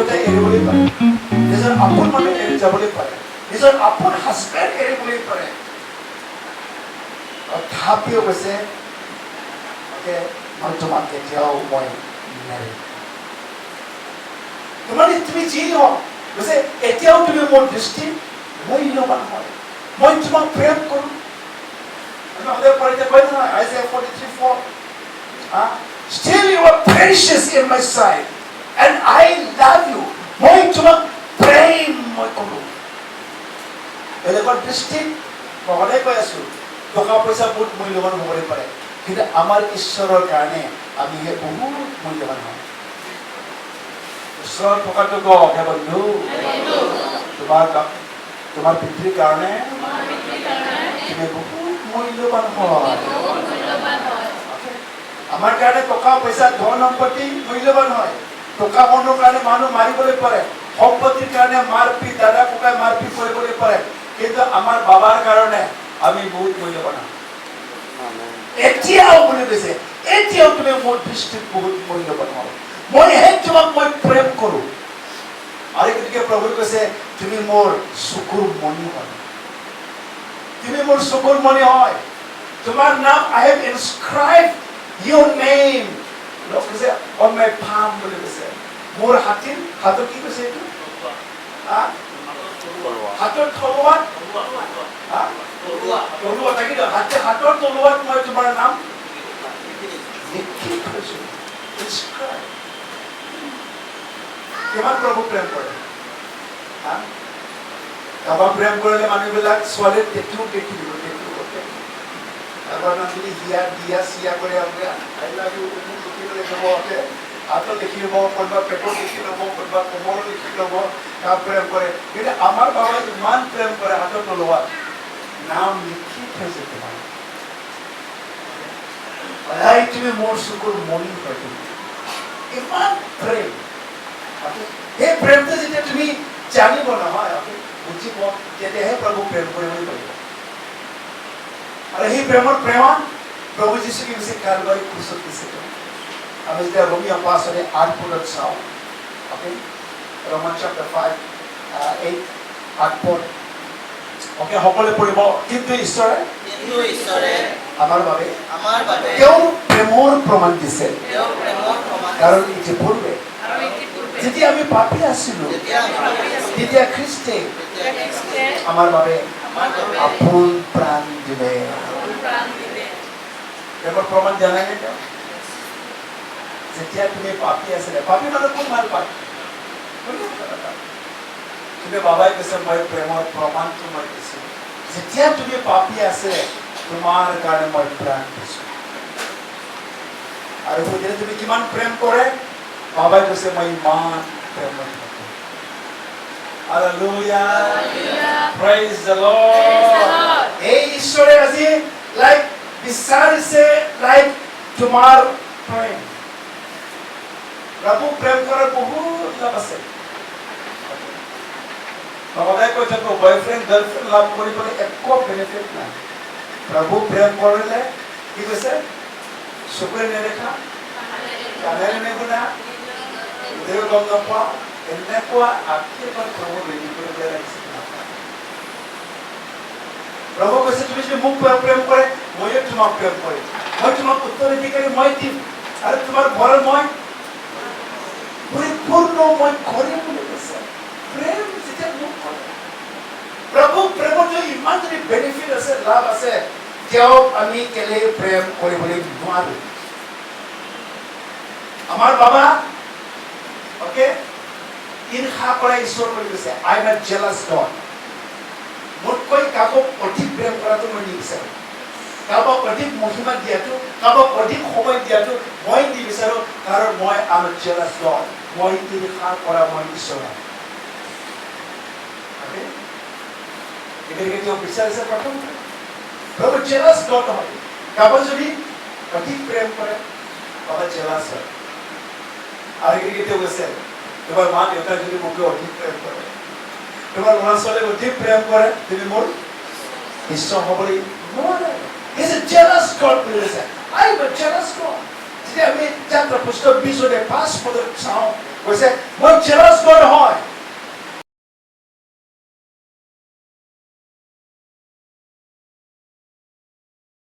দেউতাই এৰিবলৈ পাৰে, নিজৰ আপোন মানুহ এৰি যাবলৈ পাৰে, নিজৰ আপোন হাজবেণ্ড এৰিবলৈ পাৰে, তথাপিও কৈছে মই তোমাক কেতিয়াও মই নেৰিম। তুমি যি হওক কৈছে এতিয়াও তুমি মোৰ দৃষ্টিত মূল্যৱান হয়, মই তোমাক প্ৰেম কৰোঁ। Isaiah 43:4 Still you are precious in my sight and I love you. মই তোমাক প্ৰেম মই কৰোঁ। বেলেগৰ দৃষ্টিত মই সদায় কৈ আছো টকা পইচা বহুত মূল্যৱান হ'বই পাৰে, কিন্তু আমাৰ ঈশ্বৰৰ কাৰণে আমি বহুত মূল্যৱান হওঁ। ঈশ্বৰৰ টকাটো বন্ধু তোমাৰ পিতৃৰ কাৰণে তুমি বহুত মূল্যৱান হয়। আমাৰ কাৰণে টকা পইচা ধন সম্পত্তি মূল্যৱান হয়। টকা মনৰ কাৰণে মানুহ মাৰিবলৈ পাৰে, সম্পত্তিৰ কাৰণে মাৰপিট দাদা ককাই মাৰপিট কৰিবলৈ পাৰে, কিন্তু আমাৰ বাবাৰ কাৰণে আমি বহুত মূল্যৱান হওঁ। এতিয়াও বুলি কৈছে এতিয়াও তুমি মোৰ দৃষ্টিত বহুত মূল্যৱান হও, তোমাক মই প্ৰেম কৰোঁ। আৰু গতিকে প্ৰভুৱে কৈছে তুমি মোৰ চকুৰ মণি হয়, তুমি মোৰ চকুৰ মণি হয়, তোমাৰ নাম I have inscribed your name on my palm বুলি কৈছে। মোৰ হাতত কি কৈছে এইটো? হাতৰ তলুৱাত হাতৰ তলুৱাত মই তোমাৰ নাম লিখি থৈছো। কিমান প্ৰভু প্ৰেম কৰে। কাৰোবাক প্ৰেম কৰিলে মানুহবিলাক ছোৱালীৰ টেটু দেখি দিব, কাৰোবাৰ যদি হিয়া চিয়া কৰি হাতত দেখি ল'ব, কোনোবা পেটত দেখি ল'ব, কোনোবা কোমৰত দেখি ল'ব, কাক প্ৰেম কৰে। কিন্তু আমাৰ বাবাই ইমান প্ৰেম কৰে, হাতত তলুৱাত নাম লিখি থৈছে তোমাৰ। তুমি মোৰ চকুৰ মণি হয়, তুমি ইমান প্ৰেম। সেই প্ৰেমটো যেতিয়া তুমি জানিব নহয়, বুজিব, তেতিয়াহে প্ৰভু প্ৰেম কৰিবলৈ পাৰিব। আৰু সেই প্ৰেমৰ প্ৰেমত প্ৰভু যীশু কি কৈছে কালবাৰী ক্ৰুচত দিছে। আমি যেতিয়া ৰোমী 5:8 চাওঁ, Romans chapter 5:8 সকলোৱে পঢ়িব। কিন্তু ঈশ্বৰে আমাৰ বাবে তেওঁ প্ৰেমৰ প্ৰমাণ দিছে, কাৰণ ইতিপূৰ্বে যেতিয়া আমি পাপী আছিলো তেতিয়া খ্ৰীষ্টে আমাৰ বাবে আপোন প্ৰাণ দিলে। প্ৰেমৰ প্ৰমাণ জানাই নে? যেতিয়া তুমি পাপী আছিলে, পাপী মানে কোন ভাল পায়? কিন্তু বাবাই কৈছে মই প্ৰেমৰ প্ৰমাণটো মই দিছো। যেতিয়া তুমি পাপী আছে তোমাৰ কাৰণে মই প্ৰাণ দিছো। আৰু সুধিলে তুমি কিমান প্ৰেম কৰে? বাবাই কৈছে মই ইমান প্ৰেম কৰো। Hallelujah. Praise the Lord. এই ঈশ্বৰে আজি বিচাৰিছে তোমাৰ প্ৰেম। প্ৰভু প্ৰেম কৰাৰ বহুত লাভ আছে। সদায় কৈ থাকো বয়ফ্ৰেণ্ড গাৰ্লফ্ৰেণ্ড লাভ কৰিবলৈ একো বেনিফিট নাই। প্ৰভু প্ৰেম কৰিলে কি কৈছে? চকুৰে নেদেখা, কাণেৰে নুশুনা, হৃদয় গম নোপোৱা এনেকুৱা আশীৰ্বাদ প্ৰভু ৰেডি কৰিবলৈ লাগিছে। প্ৰভু কৈছে তুমি যদি মোক প্ৰেম কৰে মইও তোমাক প্ৰেম কৰিম, মই তোমাক উত্তৰাধিকাৰী মই দিম, আৰু তোমাৰ ঘৰত মই পৰিপূৰ্ণ মই কৰিম বুলি কৈছে। প্ৰেম যেতিয়া মোক কৰে, প্ৰভু প্ৰেমৰ যদি ইমান যদি বেনিফিট আছে, লাভ আছে, তেওঁক আমি কেলে প্ৰেম কৰিবলৈ নোৱাৰো? আমাৰ বাবা ঈৰ্ষা কৰা ঈশ্বৰ বুলি কৈছে। I am a jealous God. মোতকৈ কাৰোবাক অধিক প্ৰেম কৰাটো মই নিবিচাৰো, কাৰোবাক অধিক মহিমা দিয়াটো, কাৰোবাক অধিক সময় দিয়াটো মই নিবিচাৰো, কাৰণ মই am a jealous God. মই ঈৰ্ষা কৰা মই ঈশ্বৰ। তেওঁ বিচাৰিছে প্ৰথম প্ৰভু jealous God হয়। কাৰোবাক যদি অধিক প্ৰেম কৰে বাবা jealous হয়। আৰু তেওঁ কৈছে তোমাৰ মা দেউতাই যদি মোক অধিক প্ৰেম কৰে, তোমাৰ ল'ৰা ছোৱালীক অধিক প্ৰেম কৰে, তুমি মোৰ ঈশ্বৰ হ'বলৈ নোৱাৰে। He's a jealous God বুলি কৈছে। I am a jealous God. যেতিয়া আমি যাত্ৰা পুস্তক 20 5 পদত চাওঁ কৈছে মই জেলাছ গড হয়